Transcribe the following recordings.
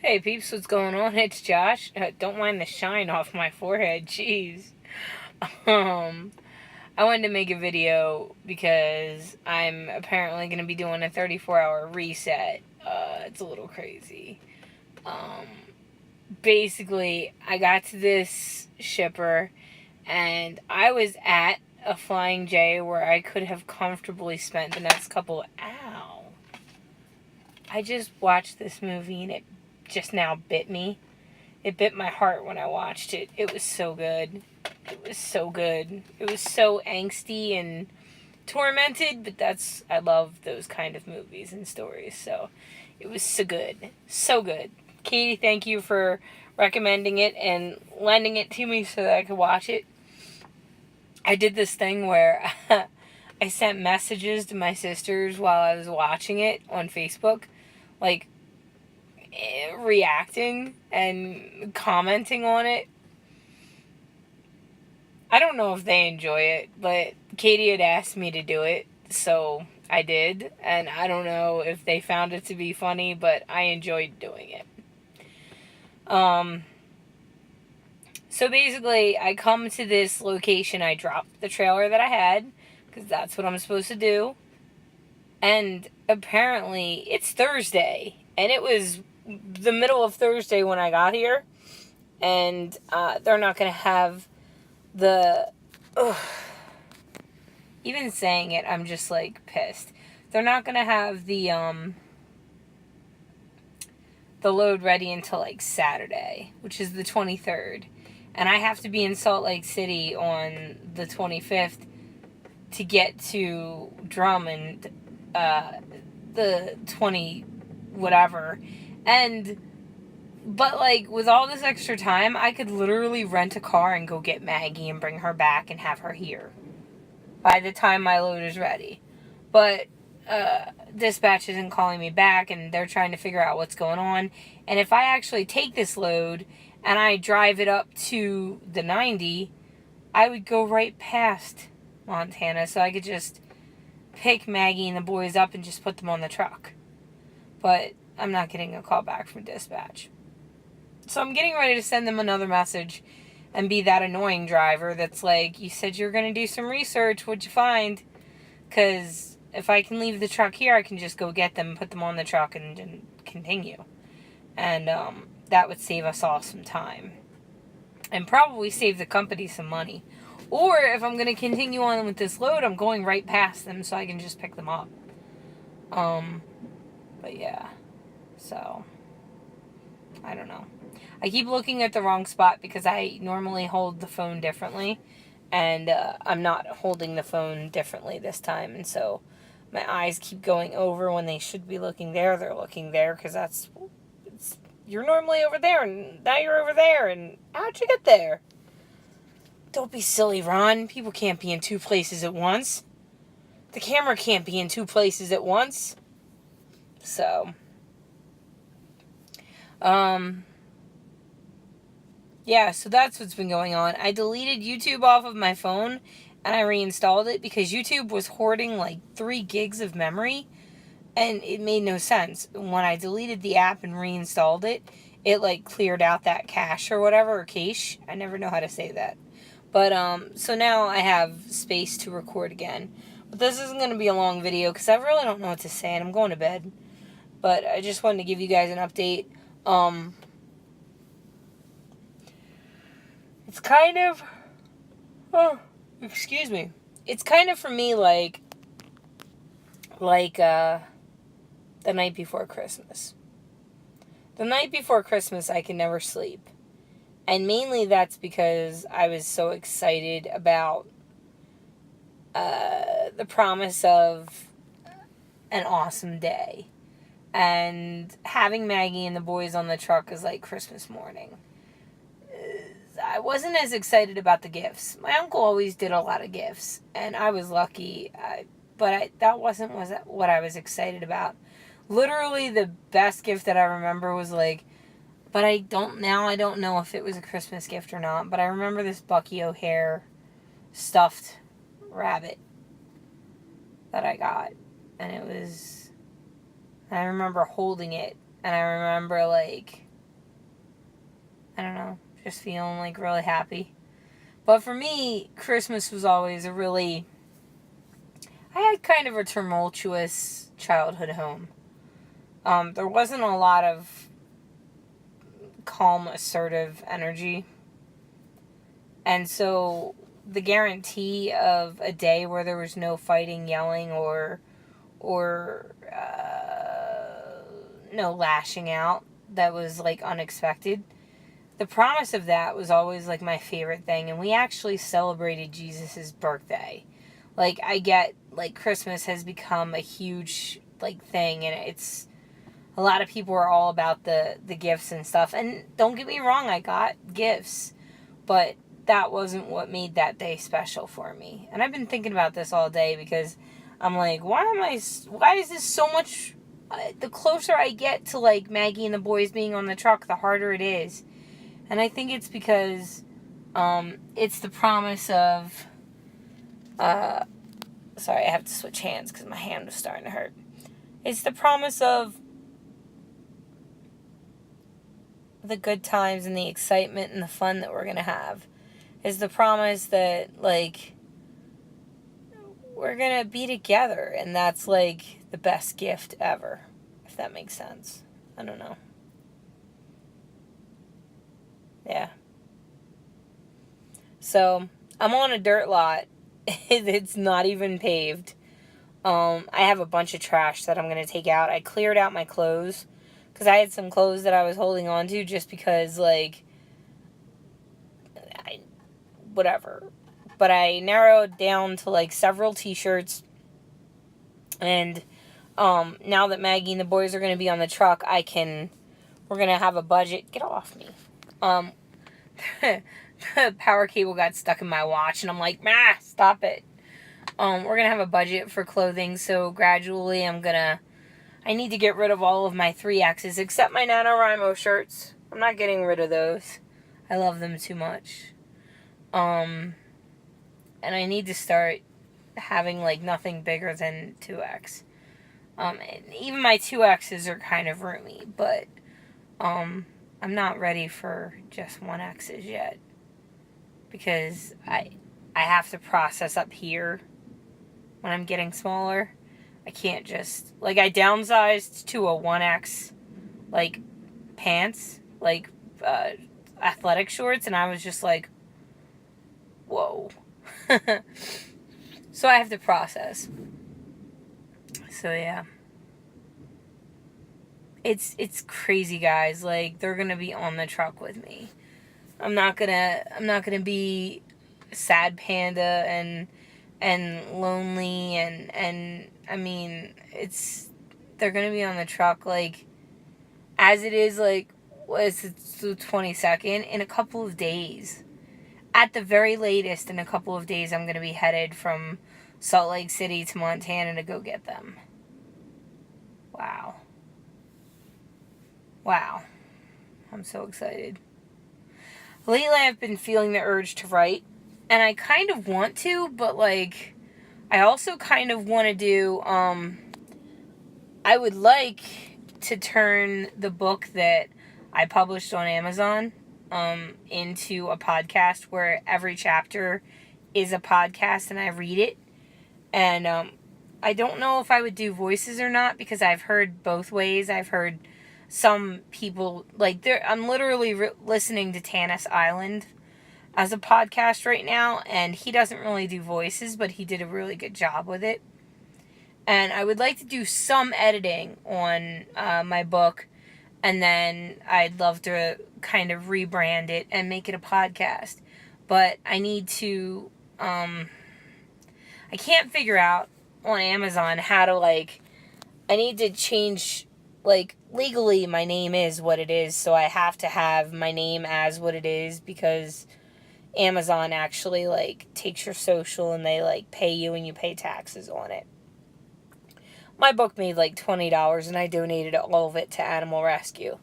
Hey peeps, what's going on? It's Josh. Don't mind the shine off my forehead, jeez. Um, I wanted to make a video because I'm apparently going to be doing a 34-hour reset. It's a little crazy. Um, Basically, I got to this shipper and I was at a Flying J where I could have comfortably spent the next couple. Ow. I just watched this movie and it just now bit me. It bit my heart when I watched it. It was so good. It was so good. It was so angsty and tormented, but I love those kind of movies and stories. So it was so good. So good. Katie, thank you for recommending it and lending it to me so that I could watch it. I did this thing where I sent messages to my sisters while I was watching it on Facebook. Like, reacting and commenting on it. I don't know if they enjoy it, but Katie had asked me to do it, so I did. And I don't know if they found it to be funny, but I enjoyed doing it. So basically, I come to this location, I drop the trailer that I had, because that's what I'm supposed to do. And apparently, it's Thursday, and it was the middle of Thursday when I got here, and they're not going to have the... Ugh, even saying it, I'm just, like, pissed. They're not going to have the load ready until, like, Saturday, which is the 23rd. And I have to be in Salt Lake City on the 25th to get to Drummond, the 20 whatever. But, like, with all this extra time, I could literally rent a car and go get Maggie and bring her back and have her here by the time my load is ready. But dispatch isn't calling me back, and they're trying to figure out what's going on. And if I actually take this load and I drive it up to the 90, I would go right past Montana, so I could just pick Maggie and the boys up and just put them on the truck. But I'm not getting a call back from dispatch. So I'm getting ready to send them another message and be that annoying driver that's like, you said you were going to do some research, what'd you find? Because if I can leave the truck here, I can just go get them, put them on the truck, and continue. And that would save us all some time. And probably save the company some money. Or if I'm going to continue on with this load, I'm going right past them so I can just pick them up. But yeah. So, I don't know. I keep looking at the wrong spot because I normally hold the phone differently. And I'm not holding the phone differently this time. And so my eyes keep going over when they should be looking there. They're looking there because you're normally over there and now you're over there. And how'd you get there? Don't be silly, Ron. People can't be in two places at once. The camera can't be in two places at once. So, yeah, so that's what's been going on. I deleted YouTube off of my phone and I reinstalled it because YouTube was hoarding like 3 gigs of memory and it made no sense. When I deleted the app and reinstalled it, it like cleared out that cache or whatever, or cache. I never know how to say that. But, so now I have space to record again. But this isn't going to be a long video because I really don't know what to say and I'm going to bed. But I just wanted to give you guys an update. It's kind of... Oh, excuse me. It's kind of for me like the night before Christmas. The night before Christmas, I can never sleep. And mainly that's because I was so excited about the promise of an awesome day. And having Maggie and the boys on the truck is like Christmas morning. I wasn't as excited about the gifts. My uncle always did a lot of gifts, and I was lucky. That wasn't what I was excited about. Literally, the best gift that I remember was like, but I don't know if it was a Christmas gift or not, but I remember this Bucky O'Hare stuffed rabbit that I got. And I remember holding it, and I remember, like, I don't know, just feeling like really happy. But for me, Christmas was always I had kind of a tumultuous childhood home. There wasn't a lot of calm, assertive energy. And so the guarantee of a day where there was no fighting, yelling, or no lashing out that was like unexpected. The promise of that was always like my favorite thing, and we actually celebrated Jesus's birthday. Like I get like Christmas has become a huge like thing, and it's a lot of people are all about the gifts and stuff. And don't get me wrong, I got gifts, but that wasn't what made that day special for me. And I've been thinking about this all day because I'm like, why is this so much, the closer I get to like Maggie and the boys being on the truck, the harder it is. And I think it's because it's the promise of, sorry, I have to switch hands because my hand was starting to hurt. It's the promise of the good times and the excitement and the fun that we're going to have. Is the promise that, like, we're going to be together. And that's, like, the best gift ever. If that makes sense. I don't know. Yeah. So, I'm on a dirt lot. It's not even paved. I have a bunch of trash that I'm going to take out. I cleared out my clothes. Because I had some clothes that I was holding on to just because, like, whatever. But I narrowed down to, like, several t-shirts. And now that Maggie and the boys are going to be on the truck, we're going to have a budget. Get off me. The power cable got stuck in my watch, and I'm like, stop it. We're going to have a budget for clothing, so gradually I need to get rid of all of my 3Xs, except my NaNoWriMo shirts. I'm not getting rid of those. I love them too much. And I need to start having, like, nothing bigger than 2X. And even my 2Xs are kind of roomy, but, I'm not ready for just 1Xs yet. Because I have to process up here when I'm getting smaller. I can't just, like, I downsized to a 1X, like, pants, like, athletic shorts, and I was just like, whoa. So I have to process. So, yeah. It's crazy, guys. Like, they're gonna be on the truck with me. I'm not gonna be sad panda and lonely and I mean, they're gonna be on the truck, like, as it is, like, it's the 22nd, in a couple of days. At the very latest, in a couple of days, I'm gonna be headed from Salt Lake City to Montana to go get them. Wow. I'm so excited. Lately, I've been feeling the urge to write, and I kind of want to, but, like, I also kind of want to do, I would like to turn the book that I published on Amazon, into a podcast where every chapter is a podcast and I read it. And, I don't know if I would do voices or not, because I've heard both ways. I've heard some people, like, I'm literally listening to Tanis Island as a podcast right now, and he doesn't really do voices, but he did a really good job with it. And I would like to do some editing on my book, and then I'd love to kind of rebrand it and make it a podcast. But I need to, I can't figure out on Amazon how to, like, I need to change, like, legally my name is what it is, so I have to have my name as what it is, because Amazon actually, like, takes your social and they, like, pay you and you pay taxes on it. My book made, like, $20 and I donated all of it to Animal Rescue.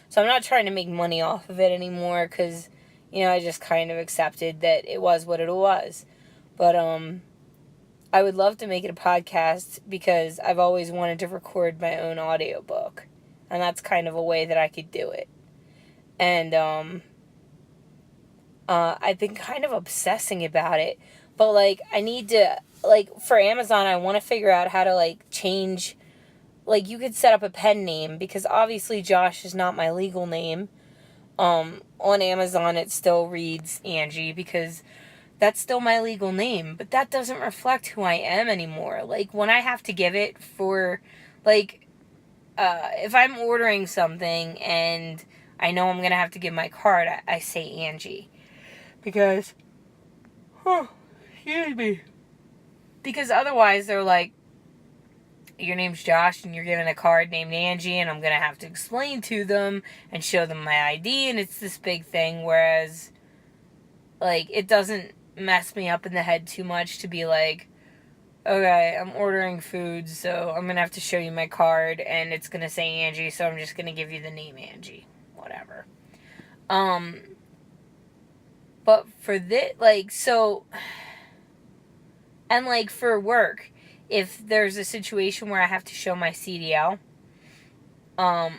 So I'm not trying to make money off of it anymore, because, you know, I just kind of accepted that it was what it was. But, I would love to make it a podcast, because I've always wanted to record my own audiobook. And that's kind of a way that I could do it. And, I've been kind of obsessing about it. But, like, I need to, like, for Amazon, I want to figure out how to, like, change, like, you could set up a pen name, because obviously Josh is not my legal name. On Amazon, it still reads Angie, because that's still my legal name, but that doesn't reflect who I am anymore. Like, when I have to give it for, like, if I'm ordering something and I know I'm going to have to give my card, I say Angie. Because, excuse me. Because otherwise they're like, your name's Josh and you're given a card named Angie, and I'm going to have to explain to them and show them my ID, and it's this big thing, whereas, like, it doesn't mess me up in the head too much to be like, okay, I'm ordering food, so I'm going to have to show you my card, and it's going to say Angie, so I'm just going to give you the name Angie. Whatever. But for this, like, so, and, like, for work, if there's a situation where I have to show my CDL, I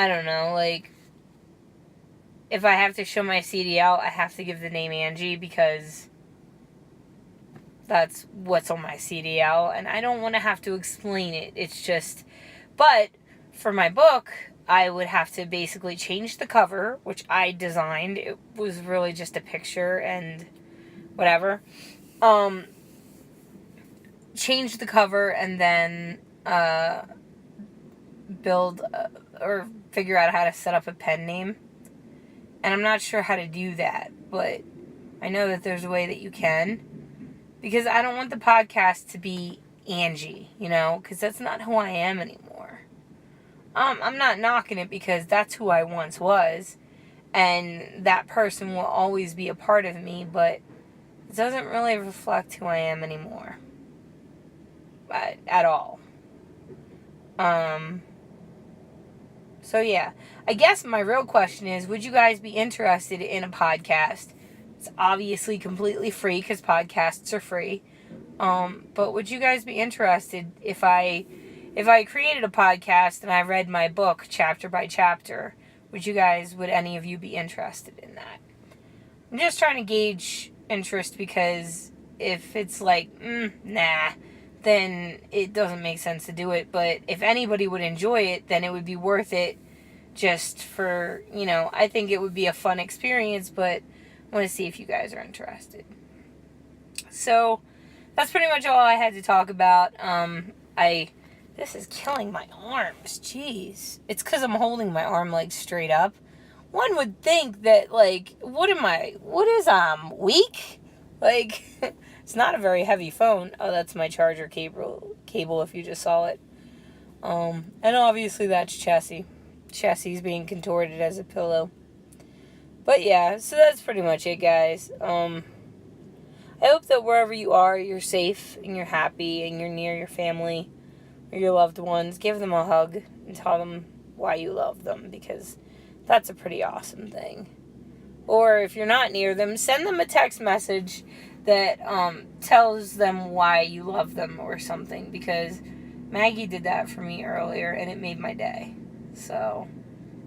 don't know, like, if I have to show my CDL, I have to give the name Angie, because that's what's on my CDL, and I don't want to have to explain it. It's just, but for my book, I would have to basically change the cover, which I designed. It was really just a picture and whatever. Change the cover and then build or figure out how to set up a pen name. And I'm not sure how to do that, but I know that there's a way that you can. Because I don't want the podcast to be Angie, you know, because that's not who I am anymore. I'm not knocking it, because that's who I once was, and that person will always be a part of me, but it doesn't really reflect who I am anymore. At all. So yeah, I guess my real question is, would you guys be interested in a podcast? It's obviously completely free, because podcasts are free. But would you guys be interested if I created a podcast and I read my book chapter by chapter? Would any of you be interested in that? I'm just trying to gauge interest, because if it's like, nah, then it doesn't make sense to do it. But if anybody would enjoy it, then it would be worth it, just for, I think it would be a fun experience, but I want to see if you guys are interested. So, that's pretty much all I had to talk about. This is killing my arms. Jeez. It's because I'm holding my arm, like, straight up. One would think that, like, weak? Like, it's not a very heavy phone. Oh, that's my charger cable if you just saw it. And obviously that's Chessie. Chessie's being contorted as a pillow. But yeah, so that's pretty much it, guys. I hope that wherever you are, you're safe and you're happy and you're near your family or your loved ones. Give them a hug and tell them why you love them, because that's a pretty awesome thing. Or if you're not near them, send them a text message that tells them why you love them or something, because Maggie did that for me earlier and it made my day. So,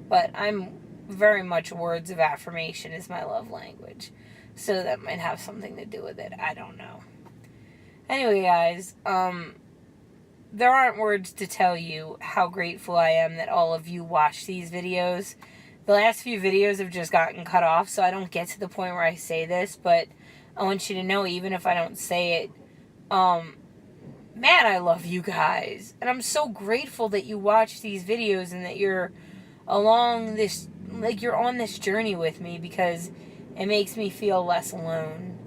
but I'm very much words of affirmation is my love language. So that might have something to do with it. I don't know. Anyway, guys, there aren't words to tell you how grateful I am that all of you watch these videos. The last few videos have just gotten cut off, so I don't get to the point where I say this, but I want you to know, even if I don't say it, man, I love you guys. And I'm so grateful that you watch these videos and that you're along this, like, you're on this journey with me, because it makes me feel less alone.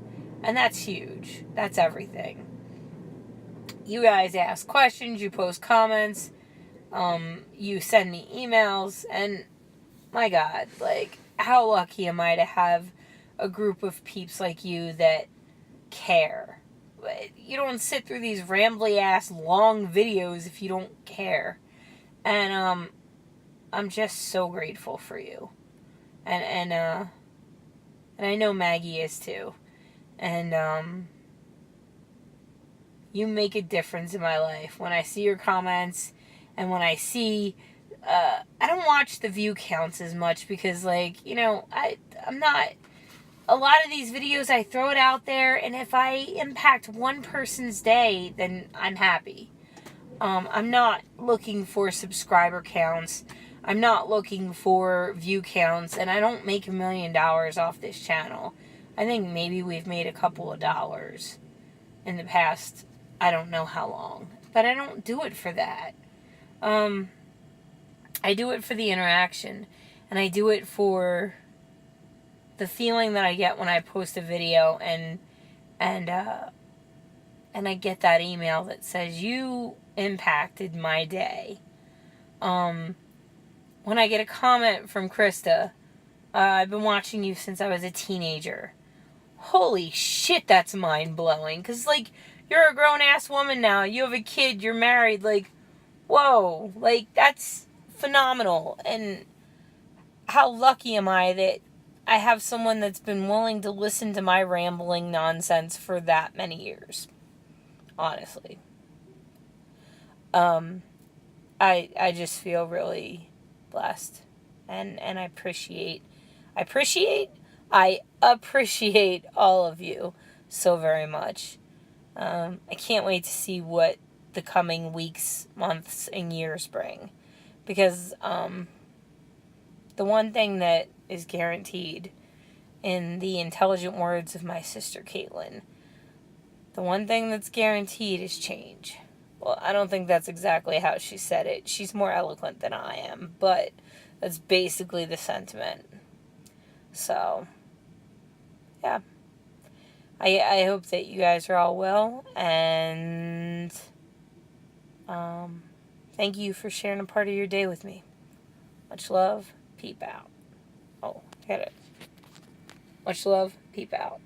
And that's huge. That's everything. You guys ask questions, you post comments, you send me emails, and my God, like, how lucky am I to have a group of peeps like you that care. You don't sit through these rambly ass long videos if you don't care. And I'm just so grateful for you. And I know Maggie is too. And you make a difference in my life. When I see your comments And when I see, I don't watch the view counts as much because, like, I'm not, a lot of these videos, I throw it out there, and if I impact one person's day, then I'm happy. I'm not looking for subscriber counts. I'm not looking for view counts, and I don't make $1 million off this channel. I think maybe we've made a couple of dollars in the past, I don't know how long. But I don't do it for that. I do it for the interaction, and I do it for the feeling that I get when I post a video and I get that email that says, you impacted my day. When I get a comment from Krista, I've been watching you since I was a teenager. Holy shit, that's mind-blowing. Because, like, you're a grown-ass woman now. You have a kid. You're married. Like, whoa. Like, that's phenomenal. And how lucky am I that I have someone that's been willing to listen to my rambling nonsense for that many years. Honestly. I just feel really blessed. And I appreciate all of you so very much. I can't wait to see what the coming weeks, months, and years bring. Because the one thing that is guaranteed, in the intelligent words of my sister Caitlin, the one thing that's guaranteed is change. Well, I don't think that's exactly how she said it. She's more eloquent than I am, but that's basically the sentiment. So, yeah. I hope that you guys are all well, and thank you for sharing a part of your day with me. Much love, peep out. Oh, get it. Much love, peep out.